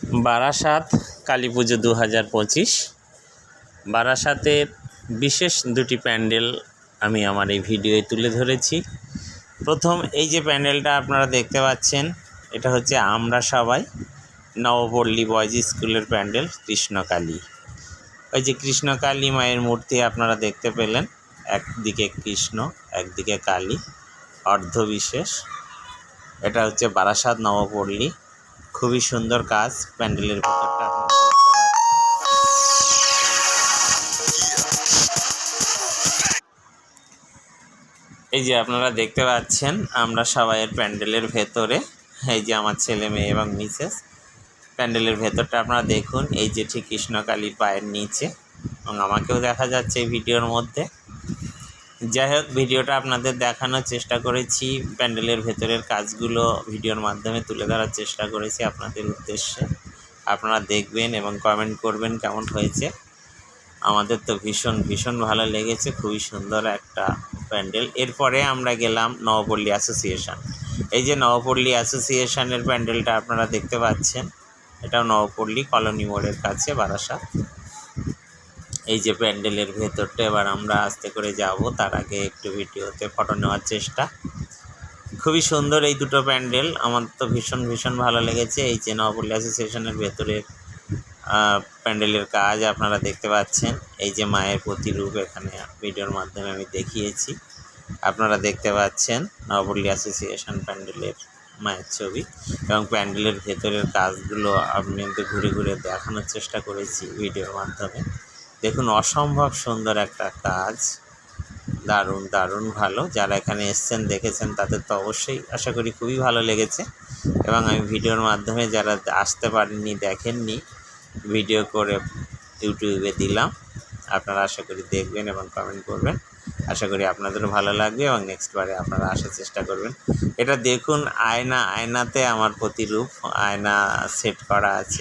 বারাসাত কালী পুজো 2025 বারাসাতের বিশেষ দুটি প্যান্ডেল আমি আমার এই ভিডিওয়ে তুলে ধরেছি। প্রথম এই যে প্যান্ডেলটা আপনারা দেখতে পাচ্ছেন, এটা হচ্ছে আমরা সবাই নবপল্লী বয়েজ স্কুলের প্যান্ডেল কৃষ্ণকালী। ওই যে কৃষ্ণকালী মায়ের মূর্তি আপনারা দেখতে পেলেন, একদিকে কৃষ্ণ একদিকে কালী, অর্ধবিশেষ। এটা হচ্ছে বারাসাত নবপল্লী। খুবই সুন্দর কাজ প্যান্ডেলের ভেতরটা এই যে আপনারা দেখতে পাচ্ছেন আমরা সবাইয়ের প্যান্ডেলের ভেতরে। এই যে আমার ছেলে মেয়ে এবং মিসেস, প্যান্ডেলের ভেতরটা আপনারা দেখুন। এই যে ঠিক কৃষ্ণকালীর পায়ের নিচে, এবং আমাকেও দেখা যাচ্ছে এই ভিডিওর মধ্যে। যাই হোক, ভিডিওটা আপনাদের দেখানোর চেষ্টা করেছি, প্যান্ডেলের ভেতরের কাজগুলো ভিডিওর মাধ্যমে তুলে ধরার চেষ্টা করেছি আপনাদের উদ্দেশ্যে। আপনারা দেখবেন এবং কমেন্ট করবেন কেমন হয়েছে। আমাদের তো ভীষণ ভালো লেগেছে, খুবই সুন্দর একটা প্যান্ডেল। এরপরে আমরা গেলাম নবপল্লী অ্যাসোসিয়েশন। এই যে নবপল্লী অ্যাসোসিয়েশনের প্যান্ডেলটা আপনারা দেখতে পাচ্ছেন, এটাও নবপল্লী কলোনি মোড়ের কাছে বারাসাত। এই যে প্যান্ডেলের ভেতরটা এবার আমরা আস্তে করে যাব, তার আগে একটু ভিডিওতে ফটো নেওয়ার চেষ্টা। খুবই সুন্দর এই দুটো প্যান্ডেল, আমার তো ভীষণ ভালো লেগেছে। এই যে নবপল্লী অ্যাসোসিয়েশনের ভেতরের প্যান্ডেলের কাজ আপনারা দেখতে পাচ্ছেন। এই যে মায়ের প্রতিরূপ এখানে ভিডিওর মাধ্যমে আমি দেখিয়েছি, আপনারা দেখতে পাচ্ছেন নবপল্লী অ্যাসোসিয়েশন প্যান্ডেলের মায়ের ছবি। এবং প্যান্ডেলের ভেতরের কাজগুলো আপনাদের ঘুরে দেখানোর চেষ্টা করেছি ভিডিওর মাধ্যমে। দেখুন, অসম্ভব সুন্দর একটা কাজ, দারুণ ভালো। যারা এখানে এসছেন দেখেছেন তাদের তো অবশ্যই আশা করি খুবই ভালো লেগেছে। এবং আমি ভিডিওর মাধ্যমে যারা আসতে পারেননি, দেখেননি, ভিডিও করে ইউটিউবে দিলাম। আপনারা আশা করি দেখবেন এবং কমেন্ট করবেন। আশা করি আপনাদেরও ভালো লাগবে এবং নেক্সট বারে আপনারা আসার চেষ্টা করবেন। এটা দেখুন, আয়নাতে আমার প্রতিরূপ আয়না সেট করা আছে।